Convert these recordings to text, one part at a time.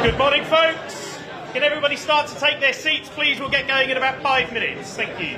Good morning, folks. Can everybody start to take their seats, please? We'll get going in about 5 minutes. Thank you.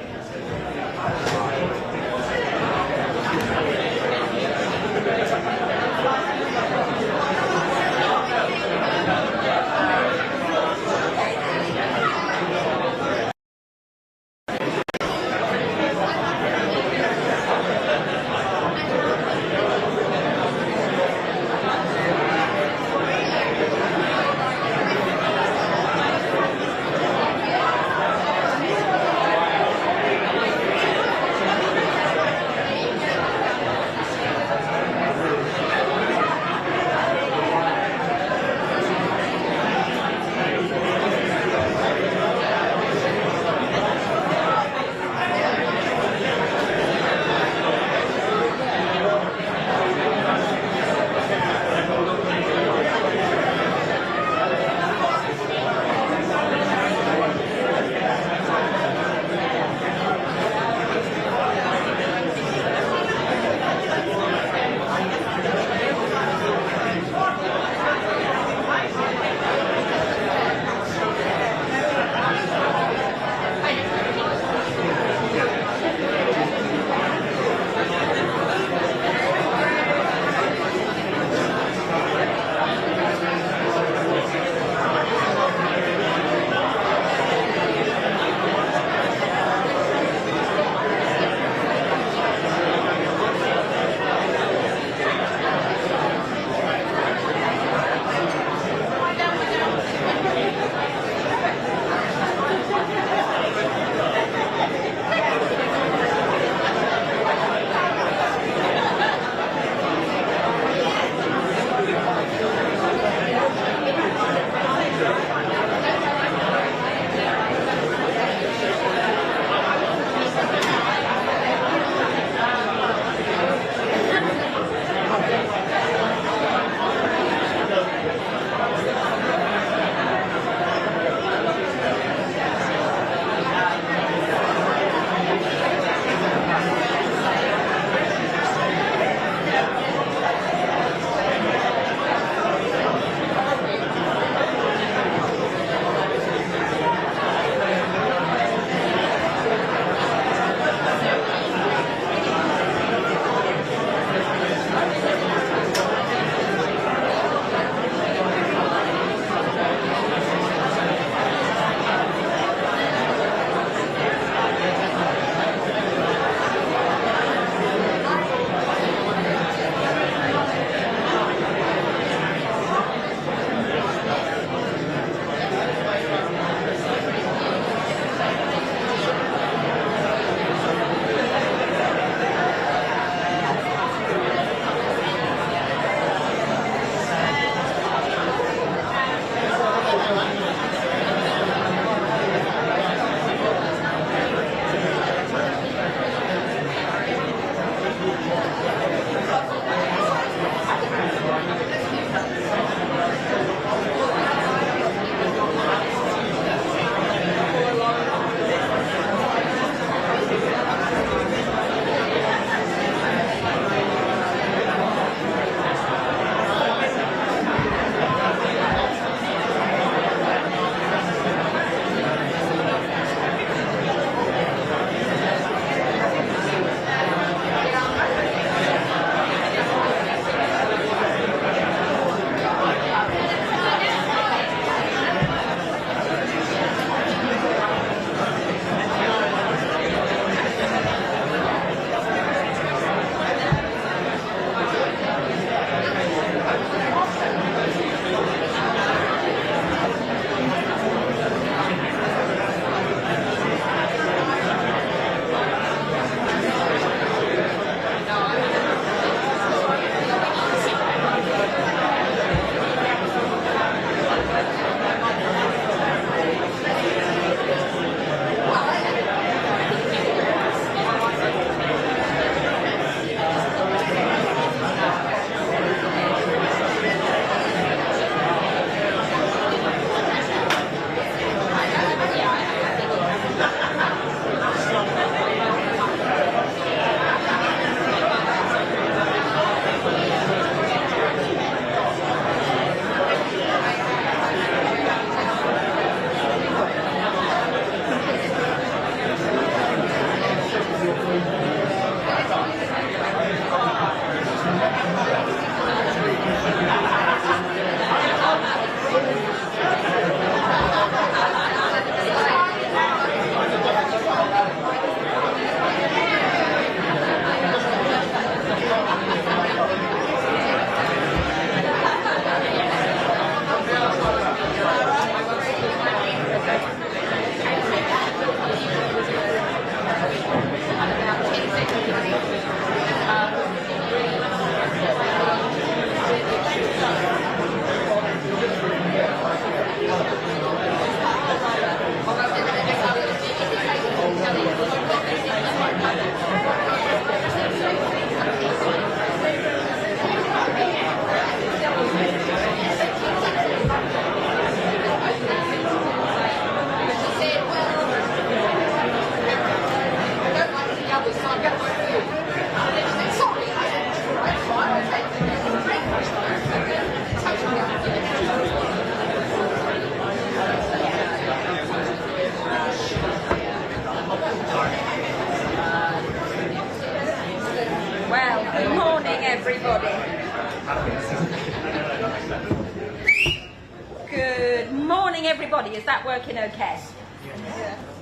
morning, everybody. Is that working okay?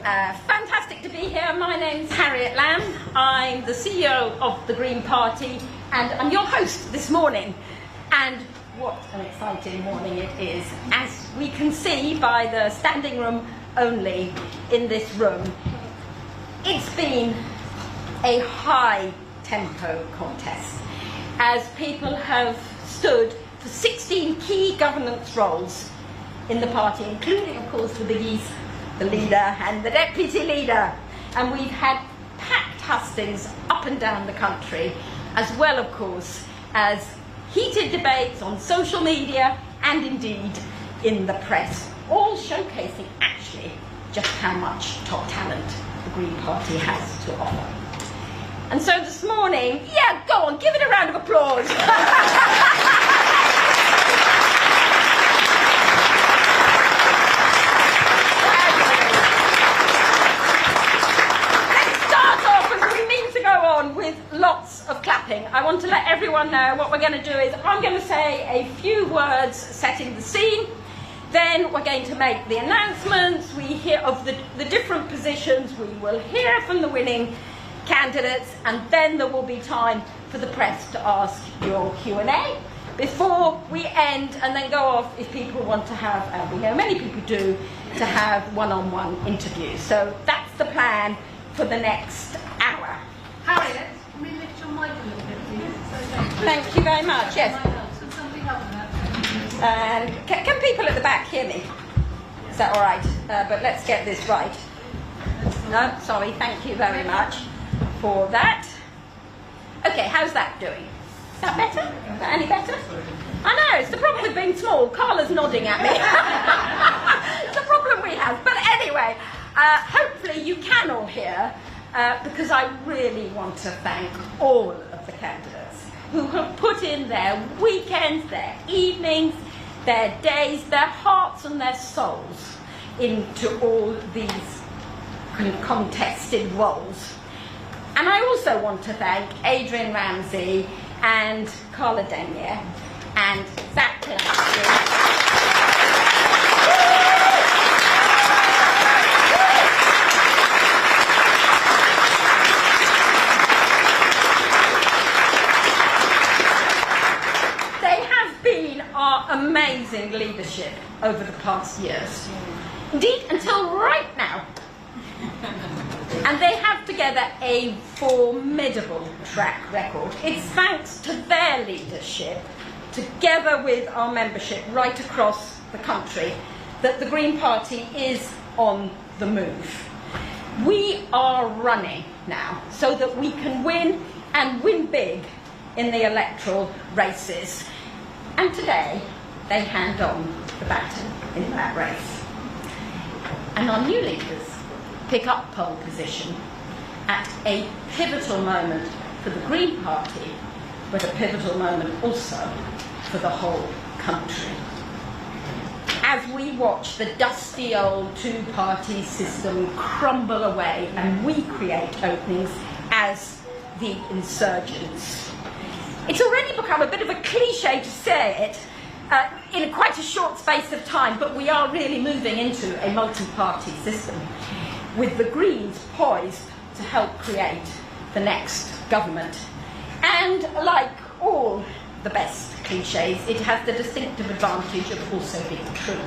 Fantastic to be here. My name's Harriet Lamb. I'm the CEO of the Green Party, and I'm your host this morning. And what an exciting morning it is. As we can see by the standing room only in this room, it's been a high-tempo contest, as people have stood for 16 key governance roles in the party, including, of course, the biggies, the leader and the deputy leader. And we've had packed hustings up and down the country, as well, of course, as heated debates on social media and indeed in the press, all showcasing actually just how much top talent the Green Party has to offer. And so this morning, yeah, go on, give it a round of applause. With lots of clapping. I want to let everyone know what we're going to do is I'm going to say a few words setting the scene, then we're going to make the announcements, we hear of the different positions, we will hear from the winning candidates, and then there will be time for the press to ask your Q&A before we end, and then go off if people want to have, and we know many people do, to have one-on-one interviews. So that's the plan for the next hour. Harriet, can we lift your mic a little bit, please? Thank you very much. Yes. Can people at the back hear me? Is that all right? But let's get this right. No, sorry. Thank you very much for that. Okay, how's that doing? Is that better? Is that any better? I know, it's the problem with being small. Carla's nodding at me. It's the problem we have. But anyway, hopefully you can all hear. Because I really want to thank all of the candidates who have put in their weekends, their evenings, their days, their hearts and their souls into all these contested roles. And I also want to thank Adrian Ramsey and Carla Denyer and Zach Pilatsky. Our amazing leadership over the past years. Indeed, until right now. And they have together a formidable track record. It's thanks to their leadership, together with our membership right across the country, that the Green Party is on the move. We are running now so that we can win, and win big, in the electoral races. And today, they hand on the baton in that race. And our new leaders pick up pole position at a pivotal moment for the Green Party, but a pivotal moment also for the whole country. As we watch the dusty old two-party system crumble away and we create openings as the insurgents. It's already become a bit of a cliche to say it in quite a short space of time, but we are really moving into a multi-party system, with the Greens poised to help create the next government. And like all the best cliches, it has the distinctive advantage of also being true.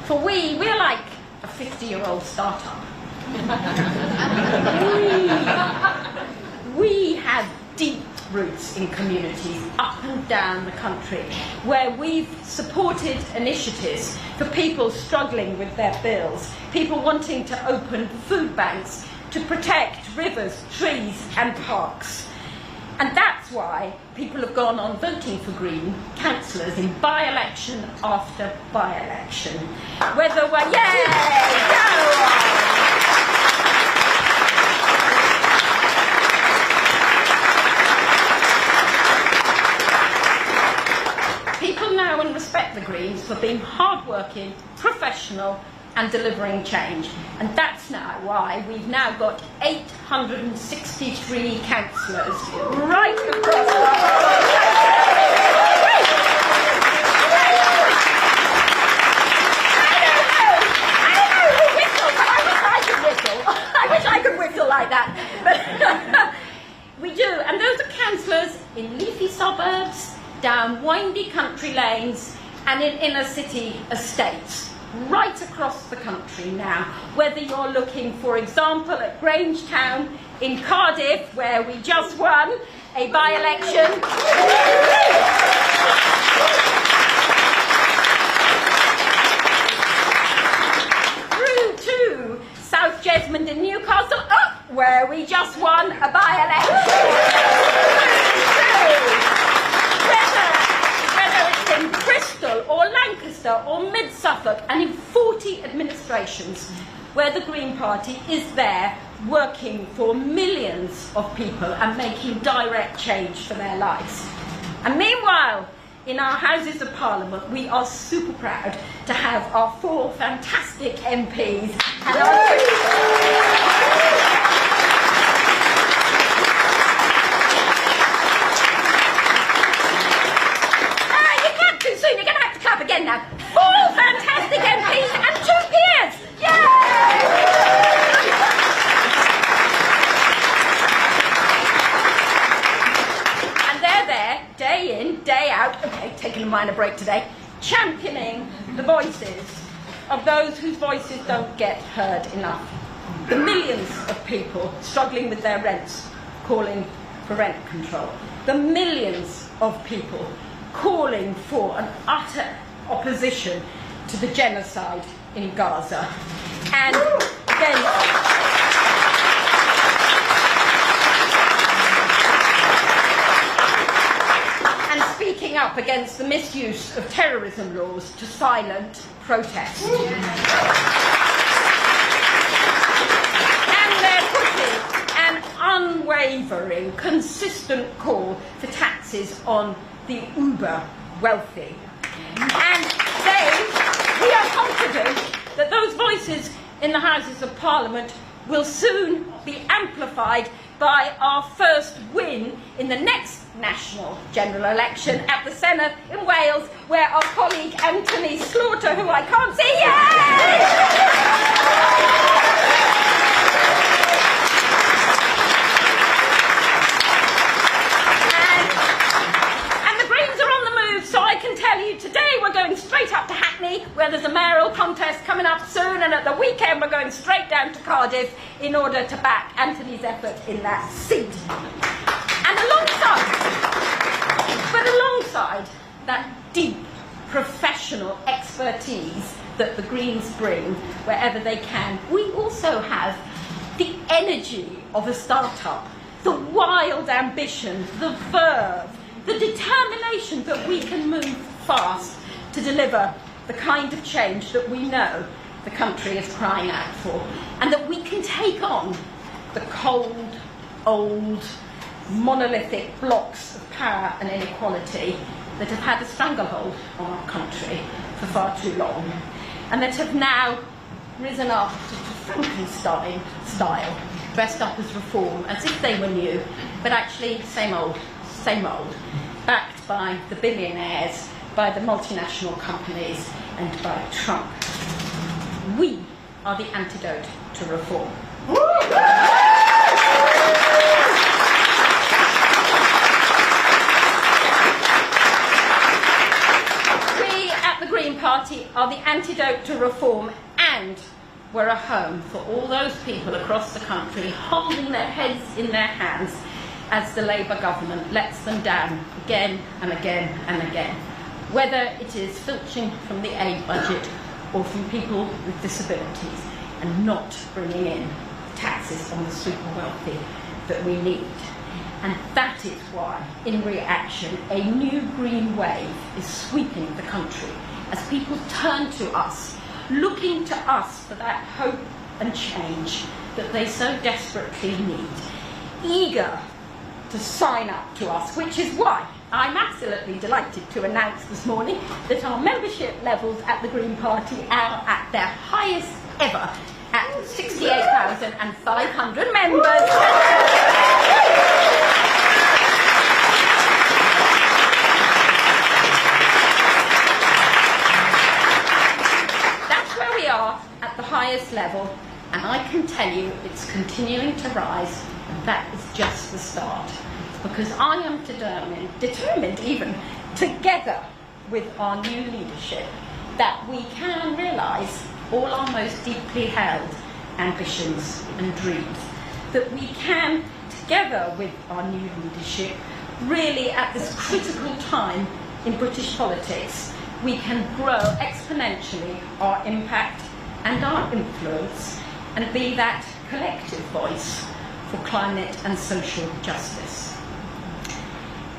For we're like a 50-year-old startup. We have deep roots in communities up and down the country, where we've supported initiatives for people struggling with their bills, people wanting to open food banks to protect rivers, trees and parks. And that's why people have gone on voting for Green councillors in by-election after by-election. Whether we're, yay, go on! People know and respect the Greens for being hard-working, professional and delivering change. And that's now why we've now got 863 councillors right across the country. suburbs, down windy country lanes, and in inner city estates, right across the country now. Whether you're looking, for example, at Grangetown in Cardiff, where we just won a by-election, through to South Jesmond in Newcastle, where we just won a by-election. Whether it's in Bristol or Lancaster or Mid Suffolk, and in 40 administrations where the Green Party is there working for millions of people and making direct change for their lives. And meanwhile, in our Houses of Parliament, we are super proud to have our 4 fantastic MPs and you clapped too soon, you're going to have to clap again now. 4 fantastic MPs and 2 peers! Yay! Day in, day out, okay, taking a minor break today, championing the voices of those whose voices don't get heard enough. The millions of people struggling with their rents, calling for rent control. The millions of people calling for an utter opposition to the genocide in Gaza. And then speaking up against the misuse of terrorism laws to silence protest. And they're putting an unwavering, consistent call for taxes on the uber wealthy. And we are confident that those voices in the Houses of Parliament will soon be amplified by our first win in the next national general election at the Senedd in Wales, where our colleague Anthony Slaughter, who I can't see, and the Greens are on the move, so I can tell you today we're going straight up to Hackney, where there's a mayoral contest coming up soon, and at the weekend we're going straight down to Cardiff in order to back Anthony's effort in that seat. And alongside that deep professional expertise that the Greens bring wherever they can, we also have the energy of a start-up, the wild ambition, the verve, the determination that we can move fast to deliver the kind of change that we know the country is crying out for, and that we can take on the cold, old, monolithic blocks of power and inequality that have had a stranglehold on our country for far too long, and that have now risen up to Frankenstein style, dressed up as reform, as if they were new, but actually same old, backed by the billionaires, by the multinational companies, and by Trump. We are the antidote to reform. Green Party are the antidote to reform, and we're a home for all those people across the country holding their heads in their hands as the Labour government lets them down again and again and again, whether it is filching from the aid budget or from people with disabilities and not bringing in taxes on the super wealthy that we need. And that is why, in reaction, a new green wave is sweeping the country as people turn to us, looking to us for that hope and change that they so desperately need, eager to sign up to us, which is why I'm absolutely delighted to announce this morning that our membership levels at the Green Party are at their highest ever, at 68,500 members. At the highest level, and I can tell you it's continuing to rise, and that is just the start. because I am determined even, together with our new leadership, that we can realise all our most deeply held ambitions and dreams, that we can, together with our new leadership, really at this critical time in British politics, we can grow exponentially our impact and our influence and be that collective voice for climate and social justice.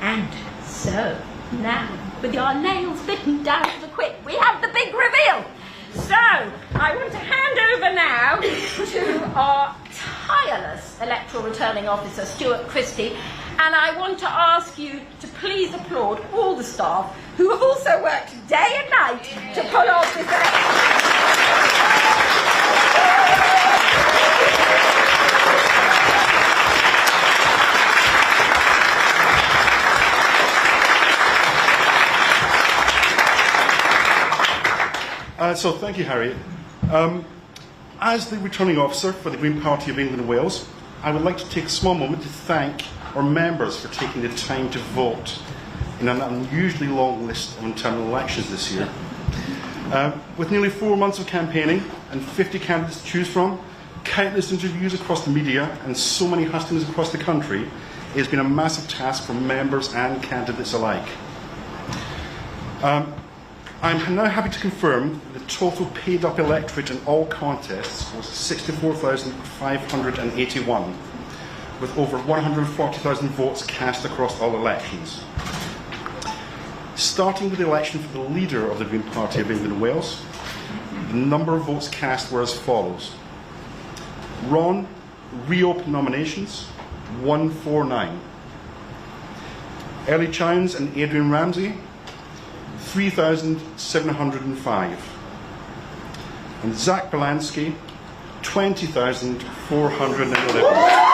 And so, now, with our nails bitten down to the quick, we have the big reveal. So, I want to hand over now to our tireless electoral returning officer, Stuart Christie, and I want to ask you to please applaud all the staff who have also worked day and night to pull off this election. So thank you, Harriet. As the returning officer for the Green Party of England and Wales, I would like to take a small moment to thank our members for taking the time to vote in an unusually long list of internal elections this year. With nearly 4 months of campaigning and 50 candidates to choose from, countless interviews across the media and so many hustings across the country, it has been a massive task for members and candidates alike. I'm now happy to confirm the total paid-up electorate in all contests was 64,581, with over 140,000 votes cast across all elections. Starting with the election for the leader of the Green Party of England and Wales, the number of votes cast were as follows. Ron, reopened nominations, 149. Ellie Chowns and Adrian Ramsey, 3,705. And Zach Belansky, 20,411.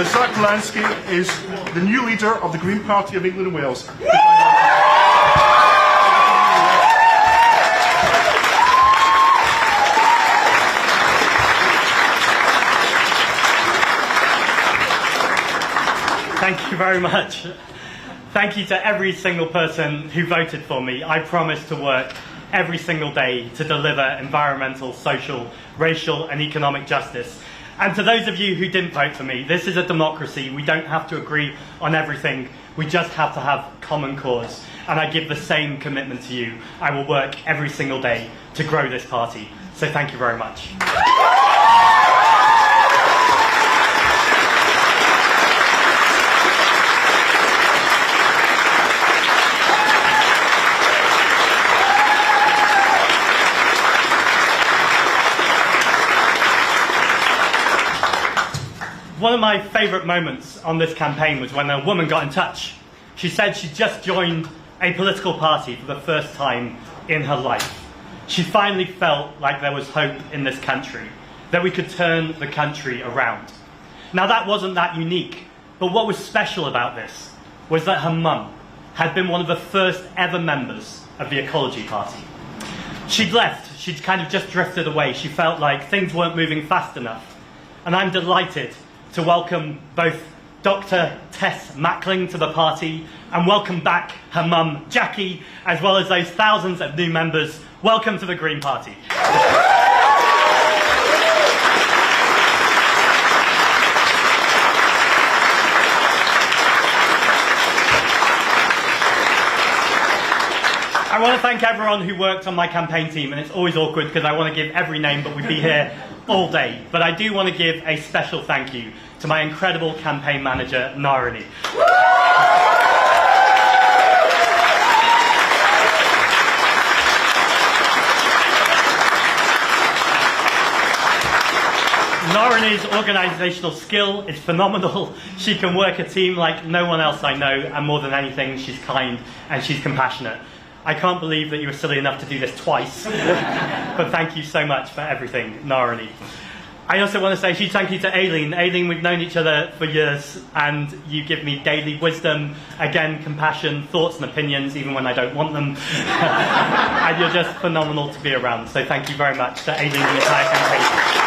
Zach Belansky is the new leader of the Green Party of England and Wales. Thank you very much. Thank you to every single person who voted for me. I promise to work every single day to deliver environmental, social, racial and economic justice. And to those of you who didn't vote for me, this is a democracy. We don't have to agree on everything. We just have to have common cause. And I give the same commitment to you. I will work every single day to grow this party. So thank you very much. One of my favourite moments on this campaign was when a woman got in touch. She said she'd just joined a political party for the first time in her life. She finally felt like there was hope in this country, that we could turn the country around. Now that wasn't that unique, but what was special about this was that her mum had been one of the first ever members of the Ecology Party. She'd left, she'd kind of just drifted away. She felt like things weren't moving fast enough. And I'm delighted to welcome both Dr. Tess Mackling to the party and welcome back her mum Jackie, as well as those thousands of new members. Welcome to the Green Party. I want to thank everyone who worked on my campaign team, and it's always awkward because I want to give every name, but we'd be here all day. But I do want to give a special thank you to my incredible campaign manager, Narani. Noreen's organisational skill is phenomenal. She can work a team like no one else I know, and more than anything, she's kind and she's compassionate. I can't believe that you were silly enough to do this twice, but thank you so much for everything, Noreen. I also want to say a huge thank you to Aileen. Aileen, we've known each other for years, and you give me daily wisdom, again, compassion, thoughts and opinions, even when I don't want them. And you're just phenomenal to be around. So thank you very much to Aileen and the entire campaign.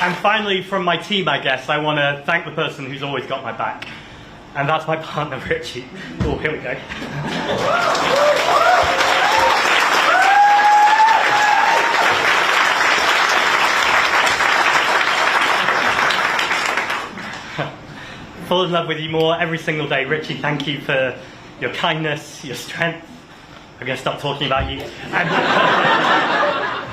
And finally, from my team, I guess, I want to thank the person who's always got my back. And that's my partner, Richie. Oh, here we go. Fall in love with you more every single day. Richie, thank you for your kindness, your strength. I'm going to stop talking about you. And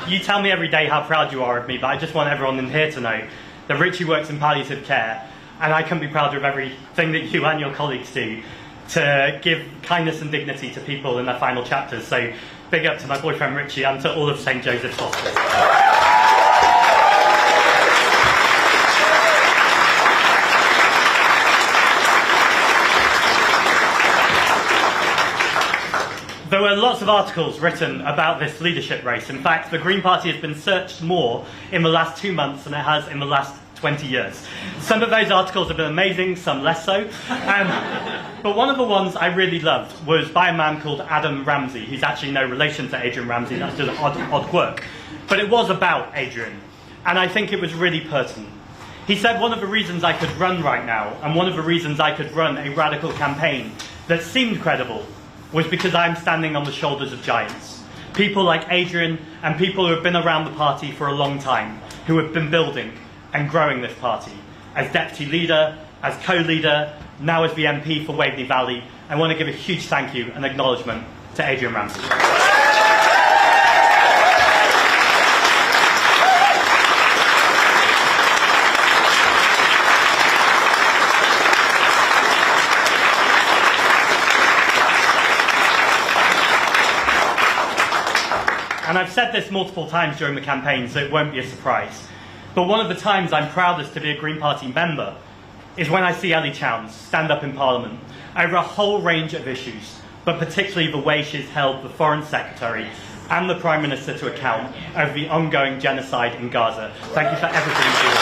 you tell me every day how proud you are of me, but I just want everyone in here to know that Richie works in palliative care, and I couldn't be prouder of everything that you and your colleagues do to give kindness and dignity to people in their final chapters. So big up to my boyfriend Richie and to all of St. Joseph's Hospice. There were lots of articles written about this leadership race. In fact, the Green Party has been searched more in the last 2 months than it has in the last 20 years. Some of those articles have been amazing, some less so. But one of the ones I really loved was by a man called Adam Ramsey, who's actually no relation to Adrian Ramsey, that's just odd quirk. But it was about Adrian, and I think it was really pertinent. He said one of the reasons I could run right now, and one of the reasons I could run a radical campaign that seemed credible, was because I'm standing on the shoulders of giants. People like Adrian and people who have been around the party for a long time, who have been building and growing this party. As deputy leader, as co-leader, now as the MP for Waveney Valley, I want to give a huge thank you and acknowledgement to Adrian Ramsey. And I've said this multiple times during the campaign, so it won't be a surprise. But one of the times I'm proudest to be a Green Party member is when I see Ellie Chowns stand up in Parliament over a whole range of issues, but particularly the way she's held the Foreign Secretary and the Prime Minister to account over the ongoing genocide in Gaza. Thank you for everything you do.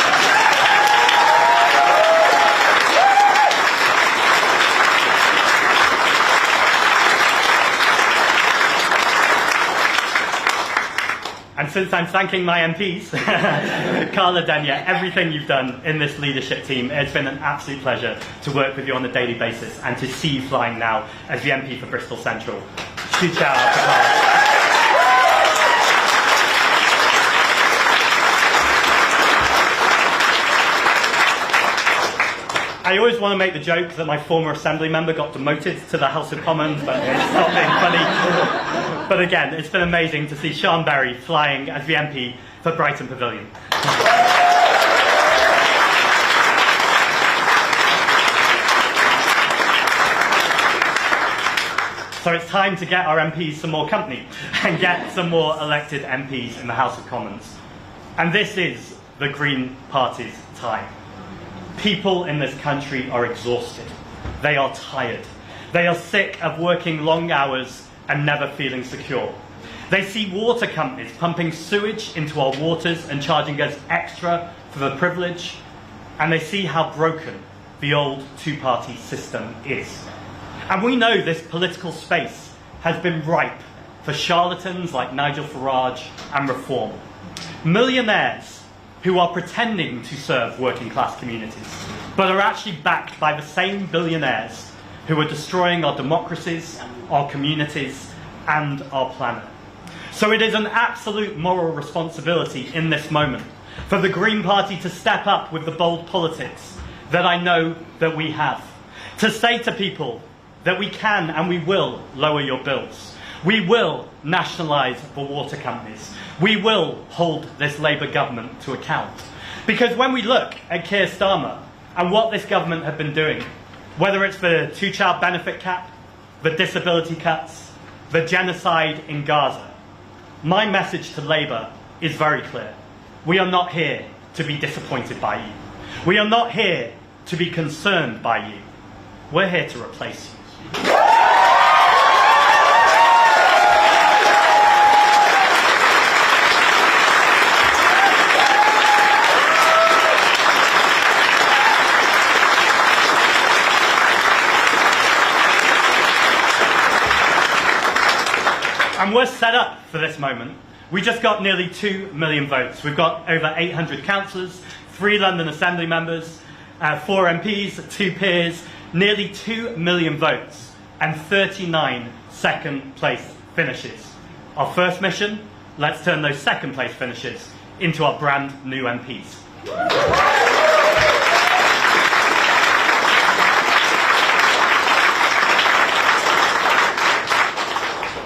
And since I'm thanking my MPs, Carla Denyer, everything you've done in this leadership team, it's been an absolute pleasure to work with you on a daily basis and to see you flying now as the MP for Bristol Central. Huge shout out to Carla. I always want to make the joke that my former Assembly member got demoted to the House of Commons, but it's not being funny. But again, it's been amazing to see Sian Berry flying as the MP for Brighton Pavilion. So it's time to get our MPs some more company and get some more elected MPs in the House of Commons. And this is the Green Party's time. People in this country are exhausted. They are tired. They are sick of working long hours and never feeling secure. They see water companies pumping sewage into our waters and charging us extra for the privilege. And they see how broken the old two-party system is. And we know this political space has been ripe for charlatans like Nigel Farage and Reform. Millionaires who are pretending to serve working class communities, but are actually backed by the same billionaires who are destroying our democracies, our communities, and our planet. So it is an absolute moral responsibility in this moment for the Green Party to step up with the bold politics that I know that we have. To say to people that we can and we will lower your bills. We will nationalise the water companies. We will hold this Labour government to account. Because when we look at Keir Starmer and what this government have been doing, whether it's the two-child benefit cap, the disability cuts, the genocide in Gaza, my message to Labour is very clear. We are not here to be disappointed by you. We are not here to be concerned by you. We're here to replace you. And we're set up for this moment. We just got nearly 2 million votes. We've got over 800 councillors, 3 London Assembly members, 4 MPs, 2 peers, nearly 2 million votes, and 39 second place finishes. Our first mission, let's turn those second place finishes into our brand new MPs.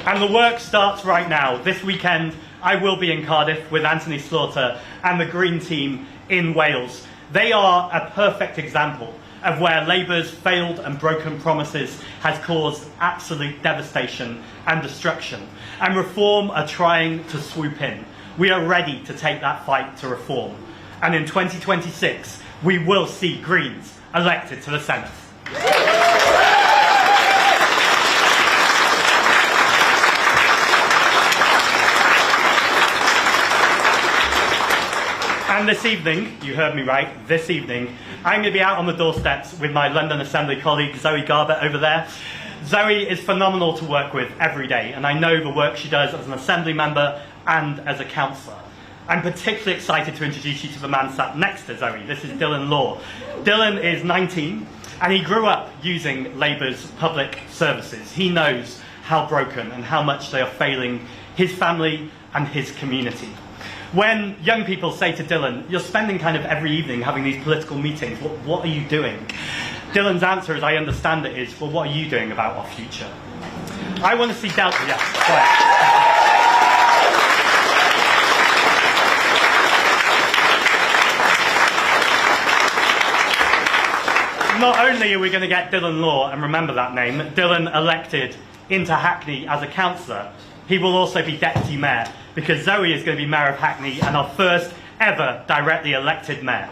And the work starts right now. This weekend, I will be in Cardiff with Anthony Slaughter and the Green team in Wales. They are a perfect example of where Labour's failed and broken promises has caused absolute devastation and destruction. And Reform are trying to swoop in. We are ready to take that fight to Reform. And in 2026, we will see Greens elected to the Senate. And this evening, you heard me right, this evening, I'm going to be out on the doorsteps with my London Assembly colleague, Zoe Garbutt, over there. Zoe is phenomenal to work with every day, and I know the work she does as an Assembly member and as a councillor. I'm particularly excited to introduce you to the man sat next to Zoe. This is Dylan Law. Dylan is 19, and he grew up using Labour's public services. He knows how broken and how much they are failing his family and his community. When young people say to Dylan, you're spending kind of every evening having these political meetings, what are you doing? Dylan's answer, as I understand it, is, well, what are you doing about our future? I want to see Delta, yes, Not only are we going to get Dylan Law, and remember that name, Dylan elected into Hackney as a councillor, he will also be deputy mayor, because Zoe is going to be mayor of Hackney and our first ever directly elected mayor.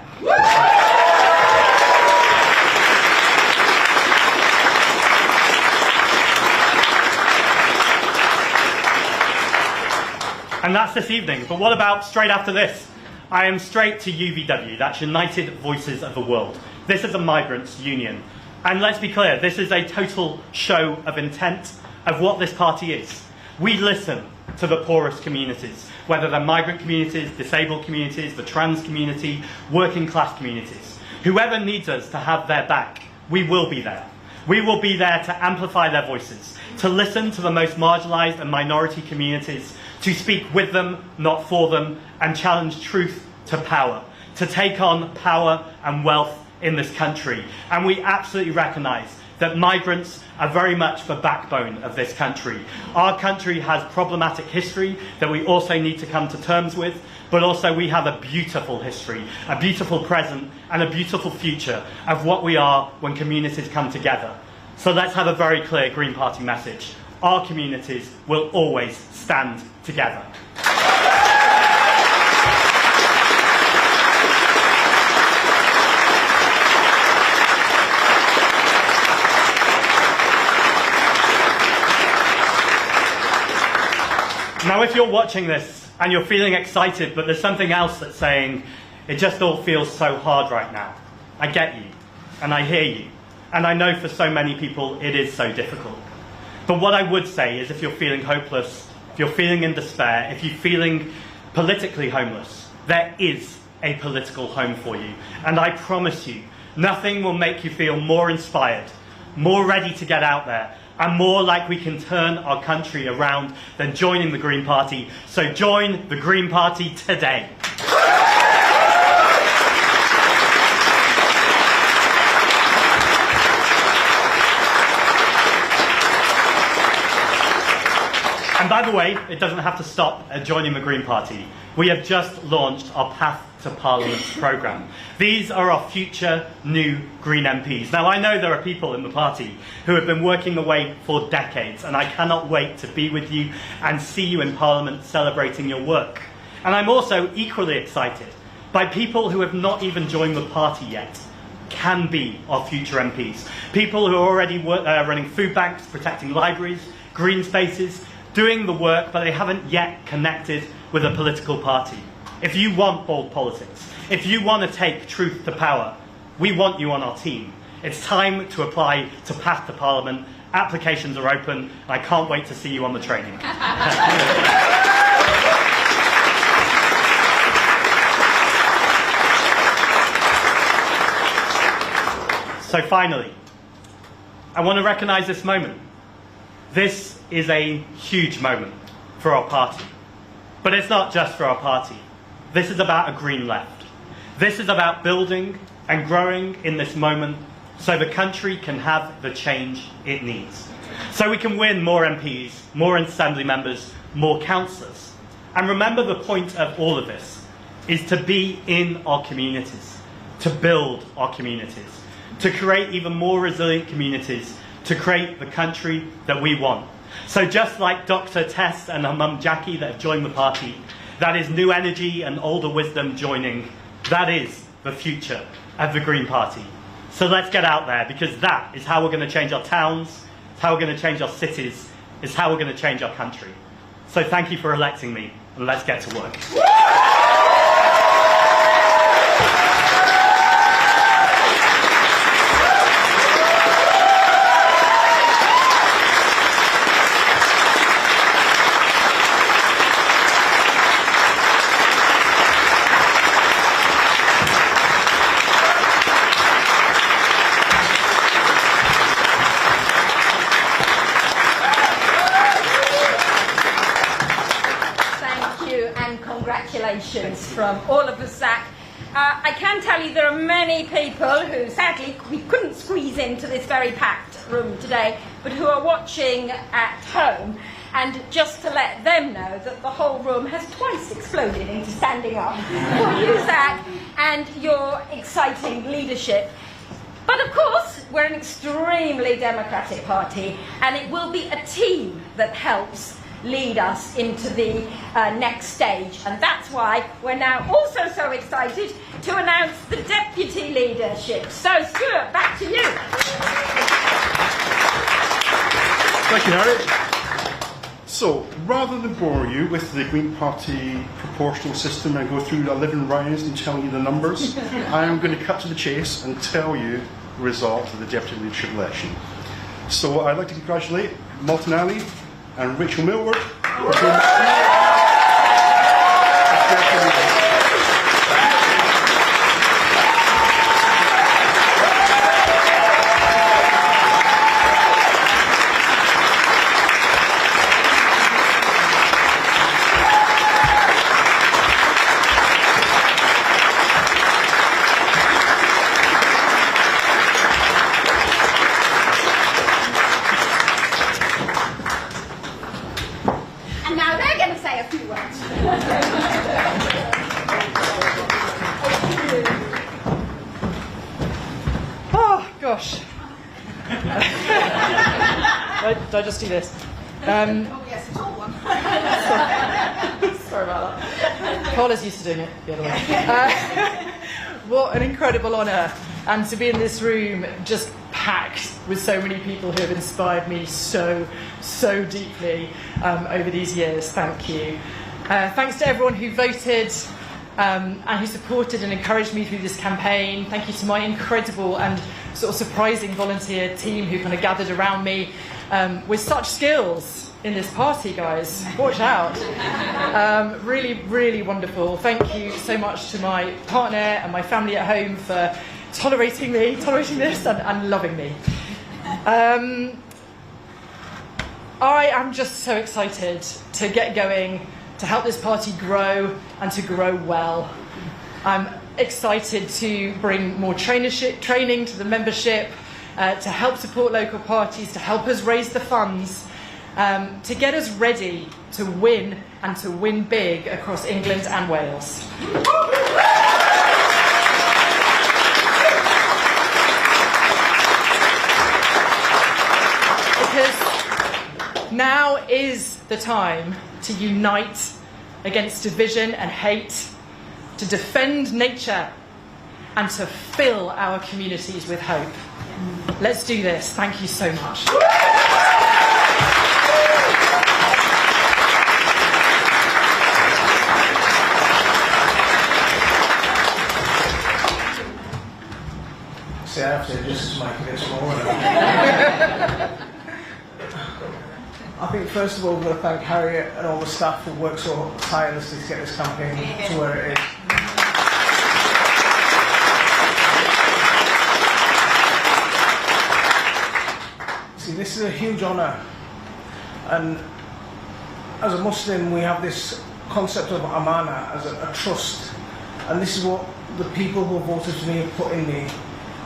And that's this evening. But what about straight after this? I am straight to UVW, that's United Voices of the World. This is a migrants' union. And let's be clear, this is a total show of intent of what this party is. We listen to the poorest communities, whether they're migrant communities, disabled communities, the trans community, working class communities. Whoever needs us to have their back, we will be there. We will be there to amplify their voices, to listen to the most marginalised and minority communities, to speak with them, not for them, and challenge truth to power, to take on power and wealth in this country. And we absolutely recognise that migrants are very much the backbone of this country. Our country has problematic history that we also need to come to terms with, but also we have a beautiful history, a beautiful present, and a beautiful future of what we are when communities come together. So let's have a very clear Green Party message. Our communities will always stand together. Now, if you're watching this and you're feeling excited, but there's something else that's saying, it just all feels so hard right now, I get you, and I hear you, and I know for so many people it is so difficult. But what I would say is, if you're feeling hopeless, if you're feeling in despair, if you're feeling politically homeless, there is a political home for you. And I promise you, nothing will make you feel more inspired, more ready to get out there, and more like we can turn our country around than joining the Green Party. So join the Green Party today. And by the way, it doesn't have to stop at joining the Green Party. We have just launched our Path to Parliament programme. These are our future new Green MPs. Now, I know there are people in the party who have been working away for decades, and I cannot wait to be with you and see you in Parliament celebrating your work. And I'm also equally excited by people who have not even joined the party yet, can be our future MPs. People who are already running food banks, protecting libraries, green spaces, doing the work, but they haven't yet connected with a political party. If you want bold politics, if you want to take truth to power, we want you on our team. It's time to apply to Path to Parliament. Applications are open, and I can't wait to see you on the training. So finally, I want to recognise this moment. This is a huge moment for our party. But it's not just for our party. This is about a green left. This is about building and growing in this moment so the country can have the change it needs. So we can win more MPs, more assembly members, more councillors. And remember, the point of all of this is to be in our communities, to build our communities, to create even more resilient communities, to create the country that we want. So just like Dr. Tess and her mum Jackie that have joined the party, that is new energy and older wisdom joining. That is the future of the Green Party. So let's get out there, because that is how we're going to change our towns, it's how we're going to change our cities, it's how we're going to change our country. So thank you for electing me, and let's get to work. Congratulations from all of us, Zach. I can tell you there are many people who sadly we couldn't squeeze into this very packed room today, but who are watching at home. And just to let them know that the whole room has twice exploded into standing up for you, Zach, and your exciting leadership. But of course, we're an extremely democratic party, and it will be a team that helps lead us into the next stage. And that's why we're now also so excited to announce the deputy leadership. So, Stuart, back to you. Thank you, Harriet. So, rather than bore you with the Green Party proportional system and go through 11 rounds and tell you the numbers, I am going to cut to the chase and tell you the result of the deputy leadership election. So, I'd like to congratulate Malton Ali and Rachel Millward. Did I just do this? Oh, yes, a tall one. Sorry about that. Paula's used to doing it the other way. What an incredible honour. And to be in this room just packed with so many people who have inspired me so deeply over these years. Thank you. Thanks to everyone who voted and who supported and encouraged me through this campaign. Thank you to my incredible and sort of surprising volunteer team who kind of gathered around me with such skills in this party, guys. Watch out. Really wonderful. Thank you so much to my partner and my family at home for tolerating this and loving me. I am just so excited to get going, to help this party grow and to grow well. I'm excited to bring more training to the membership, to help support local parties, to help us raise the funds, to get us ready to win and to win big across England and Wales. Because now is the time to unite against division and hate, to defend nature, and to fill our communities with hope. Let's do this. Thank you so much. See, I have to just make it a bit smaller. I think first of all we've got to thank Harriet and all the staff who worked so tirelessly to get this campaign to where it is. See, this is a huge honour, and as a Muslim we have this concept of amana as a trust, and this is what the people who voted for me have put in me,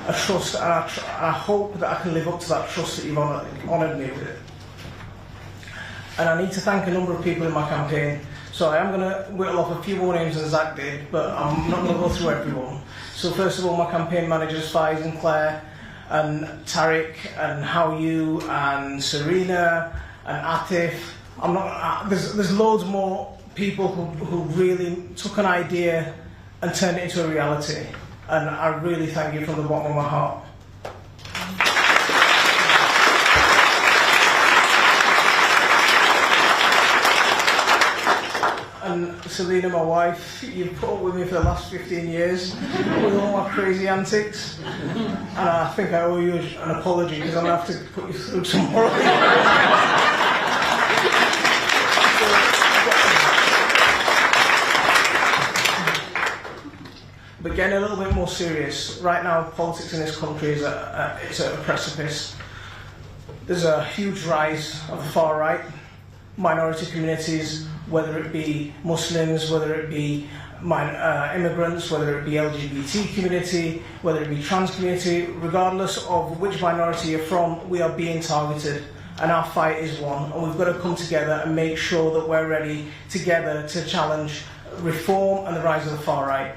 a trust, and I hope that I can live up to that trust that you've honoured me with. And I need to thank a number of people in my campaign, so I am going to whittle off a few more names than Zach did, but I'm not going to go through everyone. So first of all, my campaign managers, Faiz and Claire, and Tariq, and How You, and Serena, and Atif. There's loads more people who really took an idea and turned it into a reality. And I really thank you from the bottom of my heart. And Selena, my wife, you've put up with me for the last 15 years with all my crazy antics. And I think I owe you an apology because I'm going to have to put you through tomorrow. But getting a little bit more serious, right now politics in this country is at a precipice. There's a huge rise of the far right, minority communities, whether it be Muslims, whether it be immigrants, whether it be LGBT community, whether it be trans community, regardless of which minority you're from, we are being targeted. And our fight is one, and we've got to come together and make sure that we're ready together to challenge reform and the rise of the far right.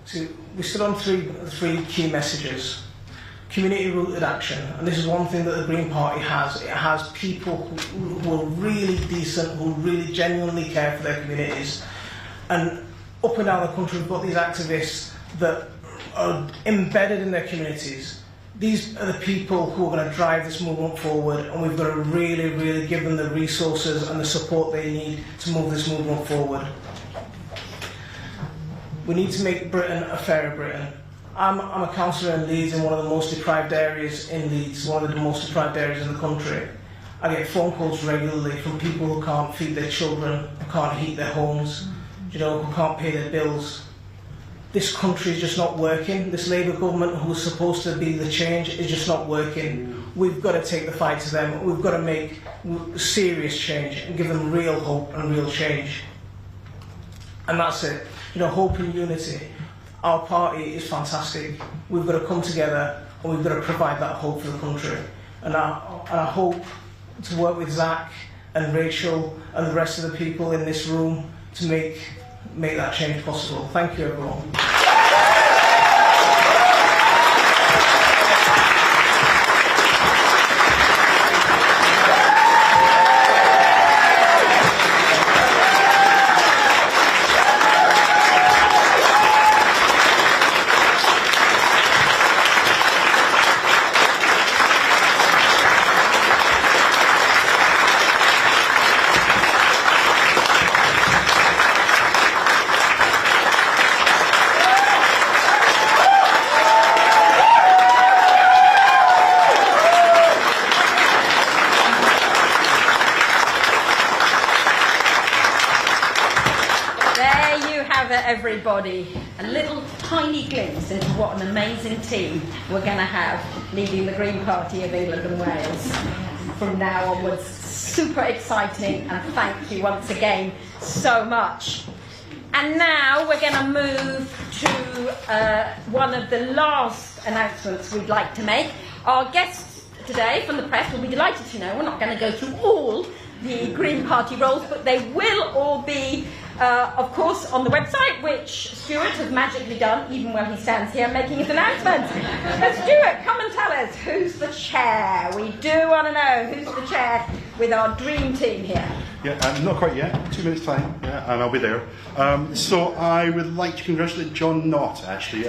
So we stood on three key messages. Community-rooted action, and this is one thing that the Green Party has. It has people who are really decent, who really genuinely care for their communities. And up and down the country we've got these activists that are embedded in their communities. These are the people who are going to drive this movement forward, and we've got to really, really give them the resources and the support they need to move this movement forward. We need to make Britain a fairer Britain. I'm a councillor in Leeds, in one of the most deprived areas in Leeds, one of the most deprived areas in the country. I get phone calls regularly from people who can't feed their children, who can't heat their homes, who can't pay their bills. This country is just not working. This Labour government, who's supposed to be the change, is just not working. We've got to take the fight to them. We've got to make serious change and give them real hope and real change. And that's it. Hope and unity. Our party is fantastic. We've got to come together and we've got to provide that hope for the country. And I hope to work with Zach and Rachel and the rest of the people in this room to make that change possible. Thank you, everyone. Everybody, a little tiny glimpse into what an amazing team we're going to have leading the Green Party of England and Wales from now onwards. super exciting, and thank you once again so much. And now we're going to move to one of the last announcements we'd like to make. Our guests today from the press will be delighted to know we're not going to go through all the Green Party roles, but they will all be, of course, on the website, which Stuart has magically done, even while he stands here making his announcement. So Stuart, come and tell us who's the chair. We do want to know who's the chair with our dream team here. Yeah, not quite yet. 2 minutes' time, yeah, and I'll be there. So I would like to congratulate John Knott, actually.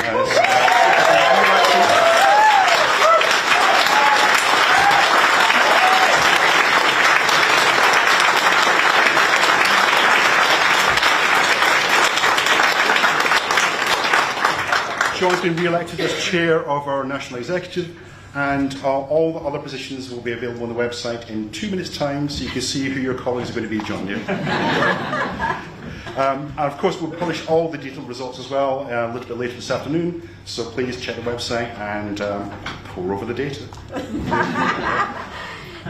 John's been re-elected as chair of our national executive, and all the other positions will be available on the website in 2 minutes' time, so you can see who your colleagues are going to be, John. Yeah? And of course, we'll publish all the detailed results as well a little bit later this afternoon, so please check the website and pore over the data.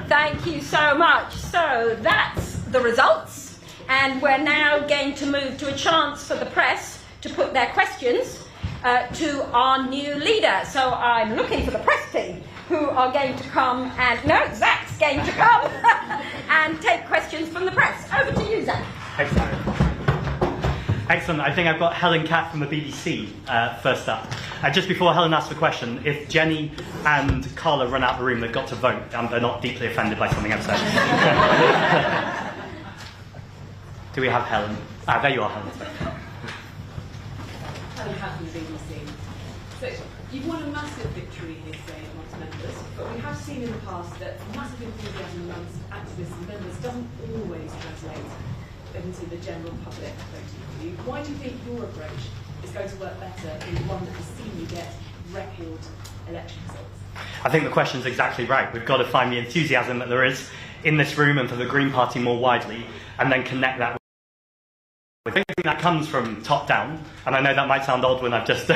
Thank you so much. So that's the results, and we're now going to move to a chance for the press to put their questions to our new leader. So I'm looking for the press team who are going to come and, no, Zach's going to come and take questions from the press. Over to you, Zach. Excellent. I think I've got Helen Catt from the BBC first up. Just before Helen asks the question, if Jenny and Carla run out of the room, they've got to vote, and they're not deeply offended by something I've said. Do we have Helen? There you are, Helen. Helen Catt from the BBC. So you've won a massive victory here today amongst members, but we have seen in the past that massive enthusiasm amongst activists and members doesn't always translate into the general public voting for you. Why do you think your approach is going to work better than the one that has seen you get record election results? I think the question's exactly right. We've got to find the enthusiasm that there is in this room and for the Green Party more widely, and then connect that with. I think that comes from top down, and I know that might sound odd when I've just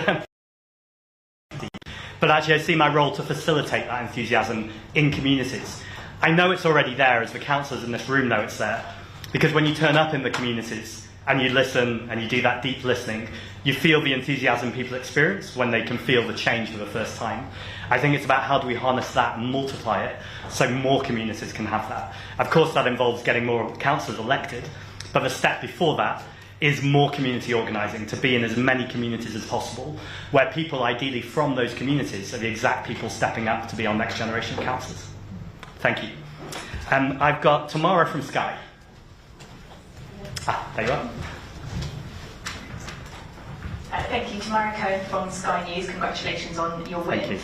but actually I see my role to facilitate that enthusiasm in communities. I know it's already there, as the councillors in this room know it's there, because when you turn up in the communities and you listen and you do that deep listening, you feel the enthusiasm people experience when they can feel the change for the first time. I think it's about how do we harness that and multiply it so more communities can have that. Of course, that involves getting more councillors elected, but the step before that is more community organising, to be in as many communities as possible, where people ideally from those communities are the exact people stepping up to be our next generation of councillors. Thank you. I've got Tamara from Sky. There you are. Thank you, Tamara Cohen from Sky News. Congratulations on your win. Thank you.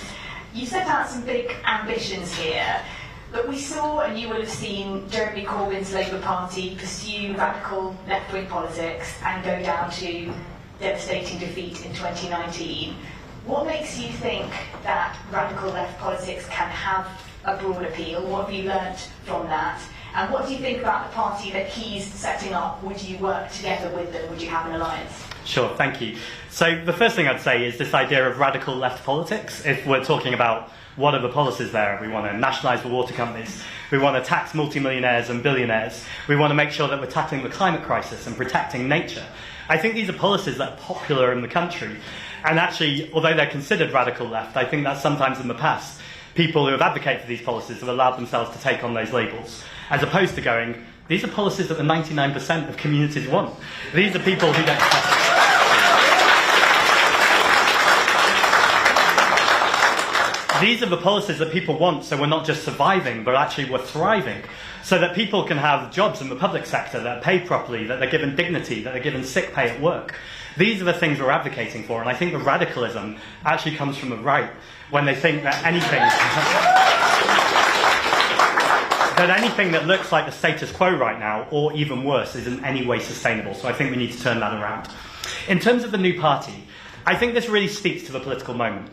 You set out some big ambitions here. But we saw, and you will have seen, Jeremy Corbyn's Labour Party pursue radical left-wing politics and go down to devastating defeat in 2019. What makes you think that radical left politics can have a broad appeal? What have you learnt from that? And what do you think about the party that he's setting up? Would you work together with them? Would you have an alliance? Sure, thank you. So the first thing I'd say is this idea of radical left politics. If we're talking about what are the policies there? We want to nationalise the water companies. We want to tax multimillionaires and billionaires. We want to make sure that we're tackling the climate crisis and protecting nature. I think these are policies that are popular in the country. And actually, although they're considered radical left, I think that sometimes in the past, people who have advocated for these policies have allowed themselves to take on those labels, as opposed to going, these are policies that the 99% of communities want. These are people who don't... These are the policies that people want, so we're not just surviving, but actually we're thriving, so that people can have jobs in the public sector that are paid properly, that they're given dignity, that they're given sick pay at work. These are the things we're advocating for, and I think the radicalism actually comes from the right, when they think that anything that looks like the status quo right now, or even worse, is in any way sustainable. So I think we need to turn that around. In terms of the new party, I think this really speaks to the political moment.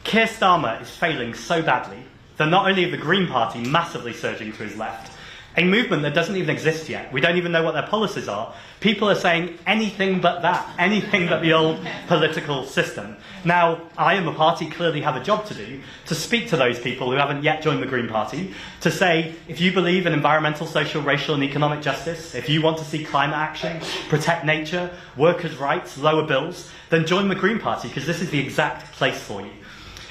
Keir Starmer is failing so badly that not only is the Green Party massively surging to his left, a movement that doesn't even exist yet. We don't even know what their policies are. People are saying anything but that, anything but the old political system. Now, I and the party clearly have a job to do to speak to those people who haven't yet joined the Green Party, to say, if you believe in environmental, social, racial and economic justice, if you want to see climate action, protect nature, workers' rights, lower bills, then join the Green Party, because this is the exact place for you.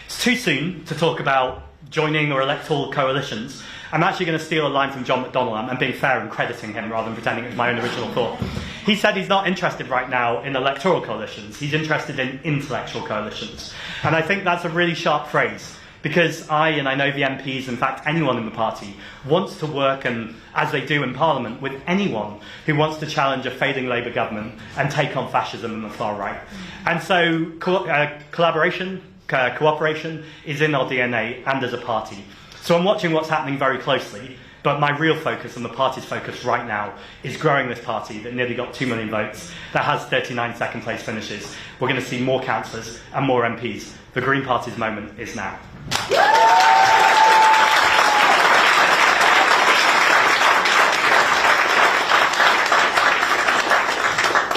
It's too soon to talk about joining or electoral coalitions. I'm actually going to steal a line from John McDonnell. I'm being fair and crediting him rather than pretending it was my own original thought. He said he's not interested right now in electoral coalitions. He's interested in intellectual coalitions. And I think that's a really sharp phrase, because I know the MPs, in fact anyone in the party, wants to work, and as they do in Parliament, with anyone who wants to challenge a failing Labour government and take on fascism and the far right. And so collaboration, cooperation is in our DNA and as a party. So I'm watching what's happening very closely, but my real focus and the party's focus right now is growing this party that nearly got 2 million votes, that has 39 second place finishes. We're going to see more councillors and more MPs. The Green Party's moment is now.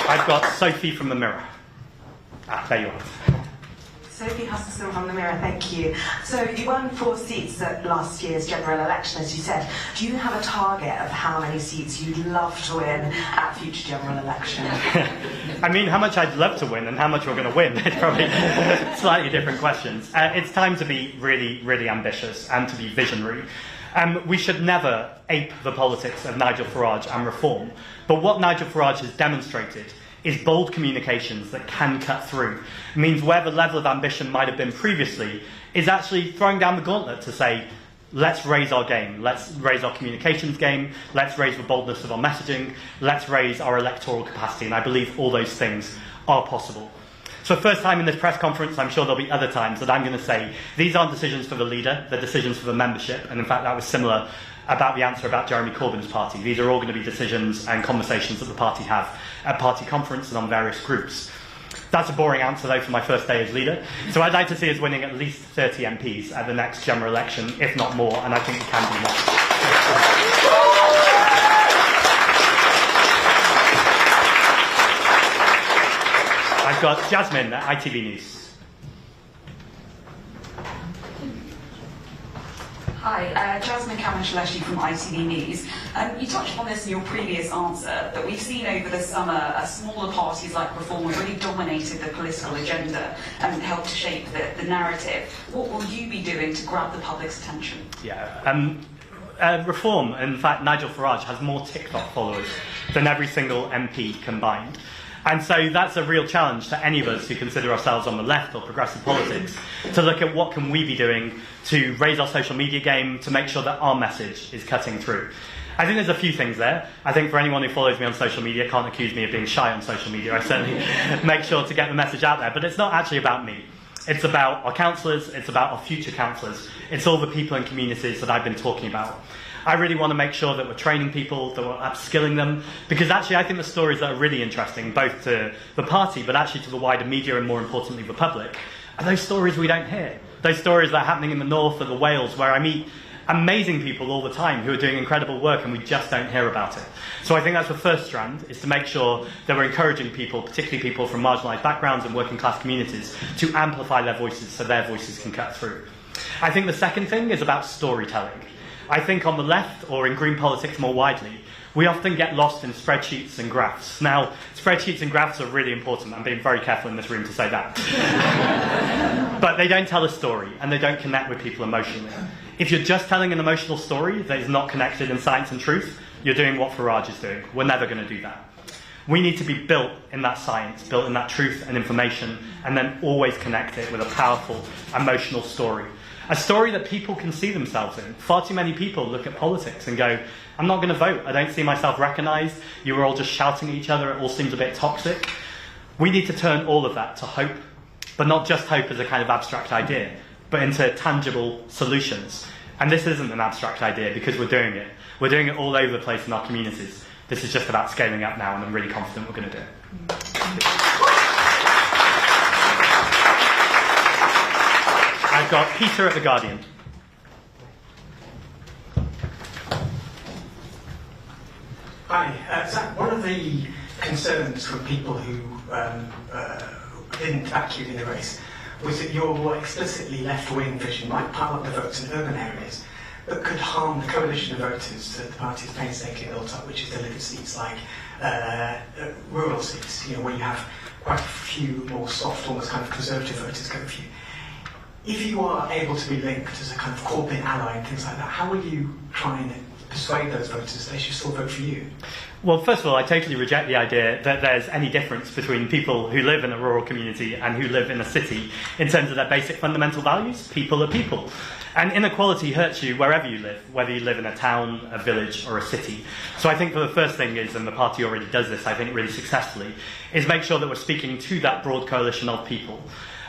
I've got Sophie from the Mirror. There you are. Sophie Husselson from the Mirror, thank you. So you won 4 seats at last year's general election, as you said. Do you have a target of how many seats you'd love to win at future general election? I mean, how much I'd love to win and how much we're going to win is probably slightly different questions. It's time to be really, really ambitious and to be visionary. We should never ape the politics of Nigel Farage and reform. But what Nigel Farage has demonstrated is bold communications that can cut through. It means where the level of ambition might have been previously is actually throwing down the gauntlet to say, let's raise our game, let's raise our communications game, let's raise the boldness of our messaging, let's raise our electoral capacity, and I believe all those things are possible. So first time in this press conference, I'm sure there'll be other times that I'm going to say, these aren't decisions for the leader, they're decisions for the membership, and in fact that was similar about the answer about Jeremy Corbyn's party. These are all going to be decisions and conversations that the party have at party conference and on various groups. That's a boring answer, though, for my first day as leader. So I'd like to see us winning at least 30 MPs at the next general election, if not more, and I think we can do more. I've got Jasmine at ITV News. Hi, Jasmine Cameron-Shaleshi from ITV News. You touched on this in your previous answer, that we've seen over the summer smaller parties like Reform have really dominated the political agenda and helped to shape the narrative. What will you be doing to grab the public's attention? Reform, in fact, Nigel Farage has more TikTok followers than every single MP combined. And so that's a real challenge to any of us who consider ourselves on the left or progressive politics, to look at what can we be doing to raise our social media game, to make sure that our message is cutting through. I think there's a few things there. I think for anyone who follows me on social media can't accuse me of being shy on social media. I certainly make sure to get the message out there. But it's not actually about me. It's about our councillors, it's about our future councillors. It's all the people and communities that I've been talking about. I really want to make sure that we're training people, that we're upskilling them, because actually I think the stories that are really interesting, both to the party, but actually to the wider media and more importantly the public, are those stories we don't hear. Those stories that are happening in the north or the Wales, where I meet amazing people all the time who are doing incredible work and we just don't hear about it. So I think that's the first strand, is to make sure that we're encouraging people, particularly people from marginalised backgrounds and working class communities, to amplify their voices so their voices can cut through. I think the second thing is about storytelling. I think on the left, or in green politics more widely, we often get lost in spreadsheets and graphs. Now, spreadsheets and graphs are really important. I'm being very careful in this room to say that. But they don't tell a story, and they don't connect with people emotionally. If you're just telling an emotional story that is not connected in science and truth, you're doing what Farage is doing. We're never going to do that. We need to be built in that science, built in that truth and information, and then always connect it with a powerful, emotional story. A story that people can see themselves in. Far too many people look at politics and go, I'm not going to vote, I don't see myself recognised, you were all just shouting at each other, it all seems a bit toxic. We need to turn all of that to hope, but not just hope as a kind of abstract idea, but into tangible solutions. And this isn't an abstract idea because we're doing it. We're doing it all over the place in our communities. This is just about scaling up now, and I'm really confident we're going to do it. I've got Peter at The Guardian. Hi. Zach, one of the concerns from people who didn't back you in the race was that your explicitly left-wing vision might pile up the votes in urban areas, but could harm the coalition of voters that the party has painstakingly built up, which is delivered seats like rural seats, where you have quite a few more soft, almost kind of conservative voters go for you. If you are able to be linked as a kind of Corbyn ally and things like that, how will you try and persuade those voters that they should still vote for you? Well, first of all, I totally reject the idea that there's any difference between people who live in a rural community and who live in a city in terms of their basic fundamental values. People are people. And inequality hurts you wherever you live, whether you live in a town, a village, or a city. So I think the first thing is, and the party already does this, I think really successfully, is make sure that we're speaking to that broad coalition of people.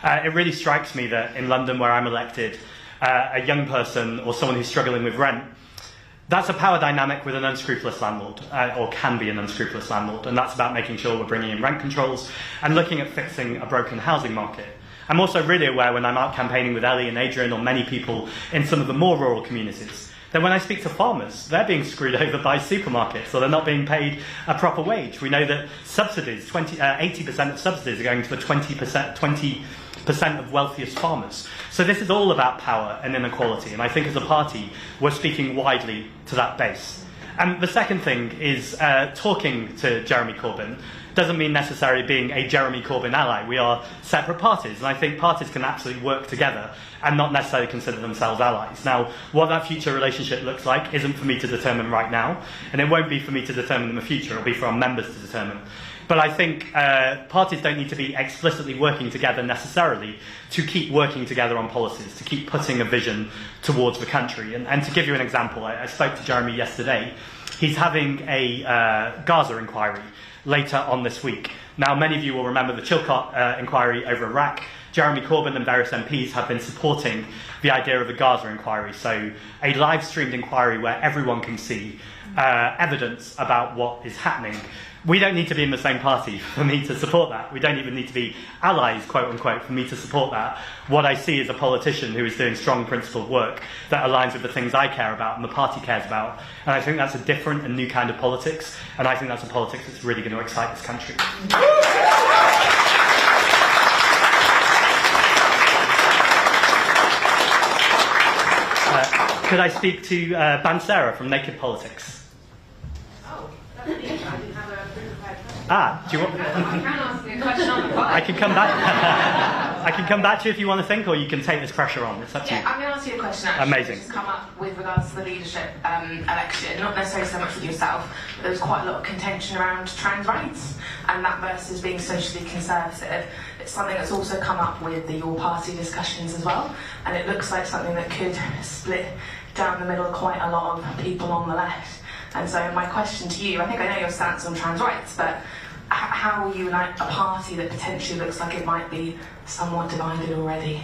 It really strikes me that in London, where I'm elected, a young person or someone who's struggling with rent, that's a power dynamic with an unscrupulous landlord, or can be an unscrupulous landlord, and that's about making sure we're bringing in rent controls and looking at fixing a broken housing market. I'm also really aware when I'm out campaigning with Ellie and Adrian or many people in some of the more rural communities, that when I speak to farmers, they're being screwed over by supermarkets, or they're not being paid a proper wage. We know that subsidies, 80% of subsidies are going to the 20% of wealthiest farmers. So this is all about power and inequality, and I think as a party, we're speaking widely to that base. And the second thing is talking to Jeremy Corbyn doesn't mean necessarily being a Jeremy Corbyn ally. We are separate parties, and I think parties can absolutely work together and not necessarily consider themselves allies. Now, what that future relationship looks like isn't for me to determine right now, and it won't be for me to determine in the future. It'll be for our members to determine. But I think parties don't need to be explicitly working together necessarily to keep working together on policies, to keep putting a vision towards the country. And to give you an example, I spoke to Jeremy yesterday. He's having a Gaza inquiry later on this week. Now, many of you will remember the Chilcot inquiry over Iraq. Jeremy Corbyn and various MPs have been supporting the idea of a Gaza inquiry, so a live-streamed inquiry where everyone can see evidence about what is happening. We don't need to be in the same party for me to support that. We don't even need to be allies, quote-unquote, for me to support that. What I see is a politician who is doing strong principled work that aligns with the things I care about and the party cares about. And I think that's a different and new kind of politics, and I think that's a politics that's really going to excite this country. Could I speak to Bansera from Naked Politics? Oh, that's me. I didn't have a pre-prepared question. Do you want? I can ask you a question on the I can come back. I can come back to you if you want to think, or you can take this pressure on. It's up to you. I'm going to ask you a question actually. Amazing. Which has come up with regards to the leadership election, not necessarily so much with yourself, but there was quite a lot of contention around trans rights and that versus being socially conservative. It's something that's also come up with your party discussions as well, and it looks like something that could split down the middle quite a lot of people on the left. And so my question to you, I think I know your stance on trans rights, but how will you unite a party that potentially looks like it might be somewhat divided already?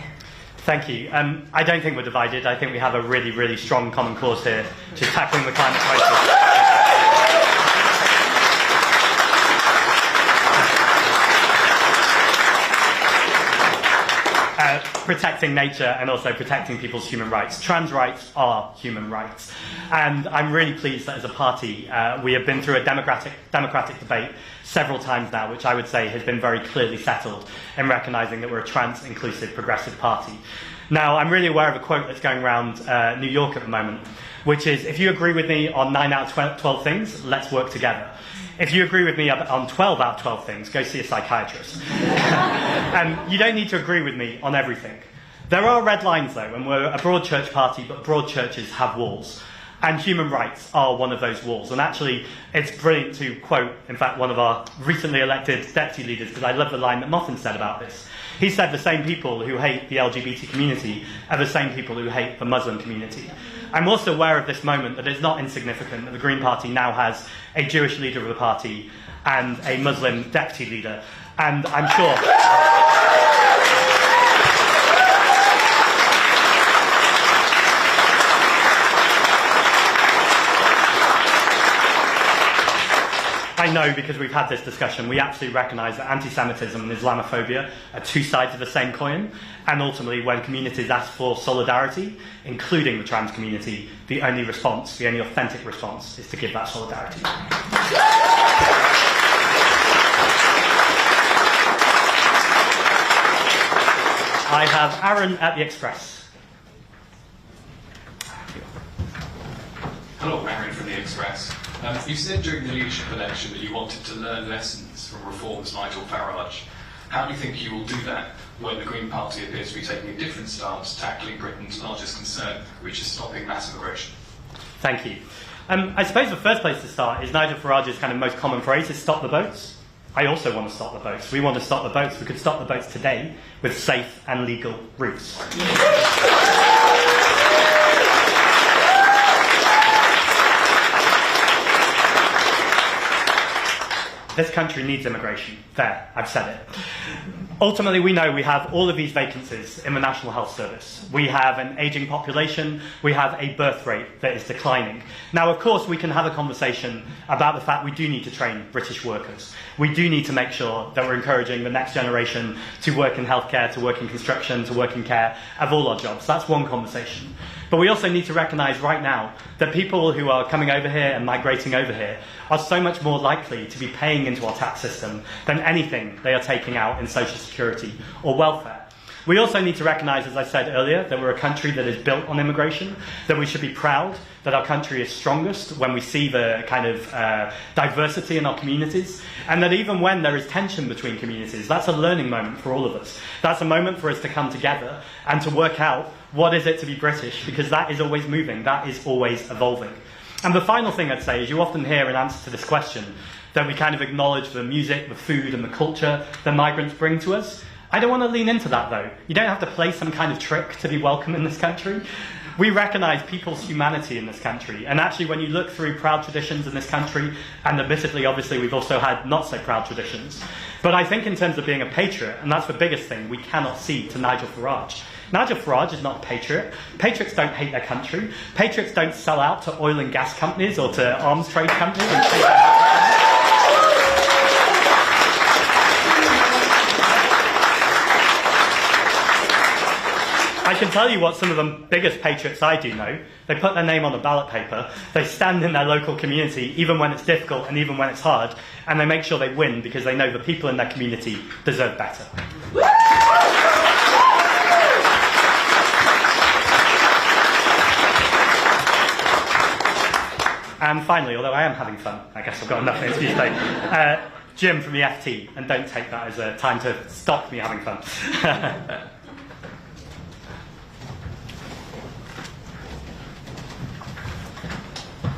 Thank you. I don't think we're divided. I think we have a really, really strong common cause here, which is tackling the climate crisis. Protecting nature and also protecting people's human rights. Trans rights are human rights. And I'm really pleased that as a party we have been through a democratic debate several times now, which I would say has been very clearly settled in recognising that we're a trans-inclusive progressive party. Now, I'm really aware of a quote that's going around New York at the moment, which is, if you agree with me on 9 out of 12 things, let's work together. If you agree with me on 12 out of 12 things, go see a psychiatrist. You don't need to agree with me on everything. There are red lines, though, and we're a broad church party, but broad churches have walls. And human rights are one of those walls. And actually, it's brilliant to quote, in fact, one of our recently elected deputy leaders, because I love the line that Motton said about this. He said the same people who hate the LGBT community are the same people who hate the Muslim community. I'm also aware of this moment that it's not insignificant that the Green Party now has a Jewish leader of the party and a Muslim deputy leader. And I'm sure... I know, because we've had this discussion, we absolutely recognise that anti-Semitism and Islamophobia are two sides of the same coin, and ultimately when communities ask for solidarity, including the trans community, the only response, the only authentic response, is to give that solidarity. I have Aaron at the Express. Hello, Aaron from the Express. You said during the leadership election that you wanted to learn lessons from Reform's Nigel Farage. How do you think you will do that when the Green Party appears to be taking a different stance, tackling Britain's largest concern, which is stopping mass immigration? Thank you. I suppose the first place to start is Nigel Farage's kind of most common phrase is stop the boats. I also want to stop the boats. We want to stop the boats. We could stop the boats today with safe and legal routes. This country needs immigration. There, I've said it. Ultimately, we know we have all of these vacancies in the National Health Service. We have an ageing population. We have a birth rate that is declining. Now, of course, we can have a conversation about the fact we do need to train British workers. We do need to make sure that we're encouraging the next generation to work in healthcare, to work in construction, to work in care, of all our jobs. That's one conversation. But we also need to recognise right now that people who are coming over here and migrating over here are so much more likely to be paying into our tax system than anything they are taking out in social security or welfare. We also need to recognise, as I said earlier, that we're a country that is built on immigration, that we should be proud that our country is strongest when we see the kind of diversity in our communities, and that even when there is tension between communities, that's a learning moment for all of us. That's a moment for us to come together and to work out what is it to be British, because that is always moving, that is always evolving. And the final thing I'd say is you often hear in answer to this question that we kind of acknowledge the music, the food and the culture that migrants bring to us. I don't want to lean into that though. You don't have to play some kind of trick to be welcome in this country. We recognise people's humanity in this country, and actually when you look through proud traditions in this country, and admittedly obviously we've also had not so proud traditions, but I think in terms of being a patriot, and that's the biggest thing we cannot see to Nigel Farage. Nigel Farage is not a patriot. Patriots don't hate their country. Patriots don't sell out to oil and gas companies or to arms trade companies and say I can tell you what some of the biggest patriots I do know. They put their name on the ballot paper, they stand in their local community even when it's difficult and even when it's hard, and they make sure they win because they know the people in their community deserve better. And finally, although I am having fun, I guess I've got enough interviews today, Jim from the FT, and don't take that as a time to stop me having fun.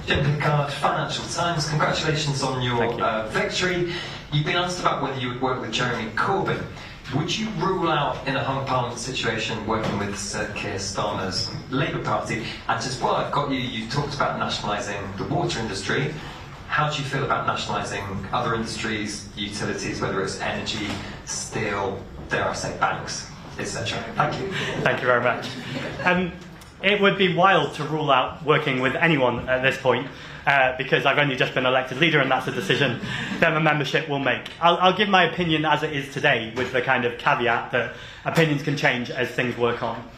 Jim Pickard, Financial Times. Congratulations on your victory. You've been asked about whether you would work with Jeremy Corbyn. Would you rule out, in a hung parliament situation, working with Sir Keir Starmer's Labour Party? And just while I've got you, you've talked about nationalising the water industry. How do you feel about nationalising other industries, utilities, whether it's energy, steel, dare I say banks, etc.? Thank you. Thank you very much. It would be wild to rule out working with anyone at this point, because I've only just been elected leader, and that's a decision that the membership will make. I'll give my opinion as it is today, with the kind of caveat that opinions can change as things work on.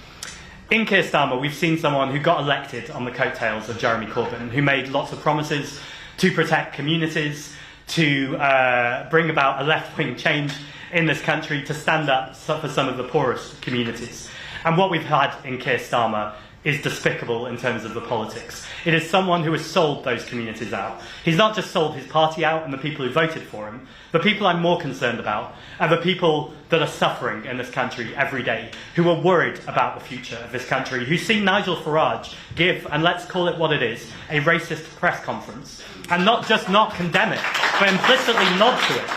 In Keir Starmer, we've seen someone who got elected on the coattails of Jeremy Corbyn, who made lots of promises to protect communities, to bring about a left-wing change in this country, to stand up for some of the poorest communities. And what we've had in Keir Starmer is despicable in terms of the politics. It is someone who has sold those communities out. He's not just sold his party out and the people who voted for him. The people I'm more concerned about are the people that are suffering in this country every day, who are worried about the future of this country, who see Nigel Farage give, and let's call it what it is, a racist press conference, and not just not condemn it, but implicitly nod to it.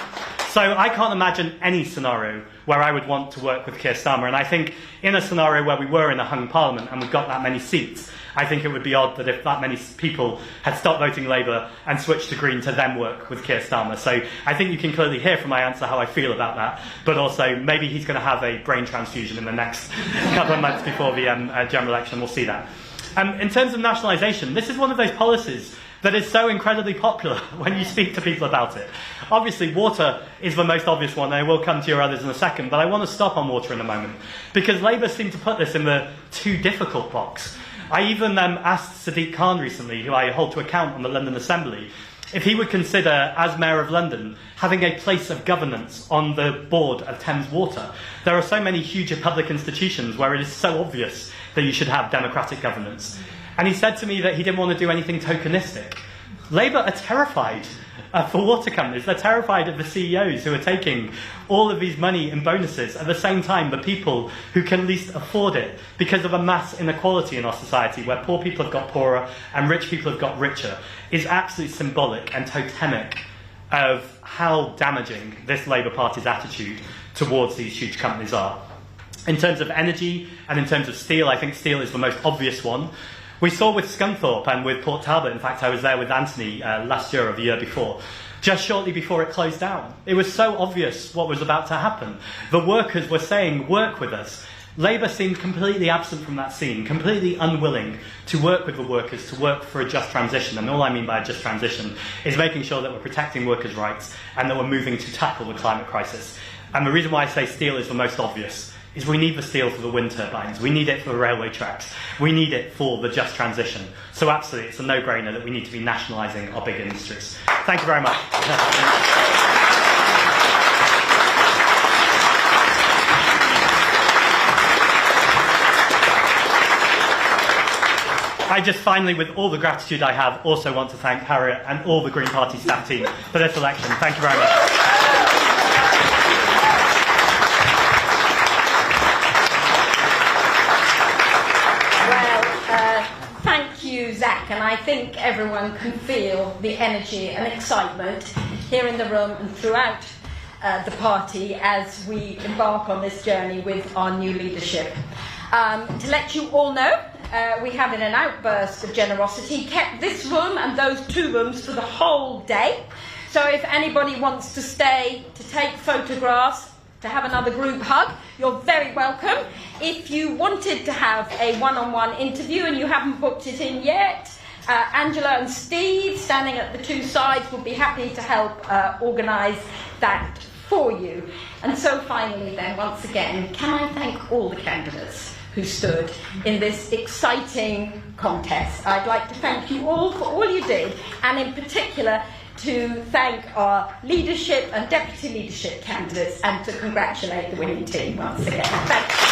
So I can't imagine any scenario where I would want to work with Keir Starmer. And I think in a scenario where we were in a hung parliament and we got that many seats, I think it would be odd that if that many people had stopped voting Labour and switched to Green to then work with Keir Starmer. So I think you can clearly hear from my answer how I feel about that. But also maybe he's going to have a brain transfusion in the next couple of months before the general election. We'll see that. In terms of nationalisation, this is one of those policies that is so incredibly popular when you speak to people about it. Obviously, water is the most obvious one, and I will come to your others in a second, but I want to stop on water in a moment, because Labour seem to put this in the too difficult box. I even asked Sadiq Khan recently, who I hold to account on the London Assembly, if he would consider, as Mayor of London, having a place of governance on the board of Thames Water. There are so many huge public institutions where it is so obvious that you should have democratic governance. And he said to me that he didn't want to do anything tokenistic. Labour are terrified for water companies. They're terrified of the CEOs who are taking all of these money in bonuses. At the same time, the people who can least afford it, because of a mass inequality in our society where poor people have got poorer and rich people have got richer, is absolutely symbolic and totemic of how damaging this Labour Party's attitude towards these huge companies are. In terms of energy and in terms of steel, I think steel is the most obvious one. We saw with Scunthorpe and with Port Talbot, in fact I was there with Anthony last year or the year before, just shortly before it closed down. It was so obvious what was about to happen. The workers were saying, work with us. Labour seemed completely absent from that scene, completely unwilling to work with the workers, to work for a just transition. And all I mean by a just transition is making sure that we're protecting workers' rights and that we're moving to tackle the climate crisis. And the reason why I say steel is the most obvious is we need the steel for the wind turbines, we need it for the railway tracks, we need it for the just transition. So absolutely, it's a no-brainer that we need to be nationalising our big industries. Thank you very much. I just finally, with all the gratitude I have, also want to thank Harriet and all the Green Party staff team for this election. Thank you very much. Zach, and I think everyone can feel the energy and excitement here in the room and throughout the party as we embark on this journey with our new leadership. To let you all know, we have in an outburst of generosity kept this room and those two rooms for the whole day. So if anybody wants to stay to take photographs, to have another group hug, you're very welcome. If you wanted to have a one-on-one interview and you haven't booked it in yet, Angela and Steve, standing at the two sides, would be happy to help organise that for you. And so finally then, once again, can I thank all the candidates who stood in this exciting contest. I'd like to thank you all for all you did, and in particular to thank our leadership and deputy leadership candidates and to congratulate the winning team once again. Thank you.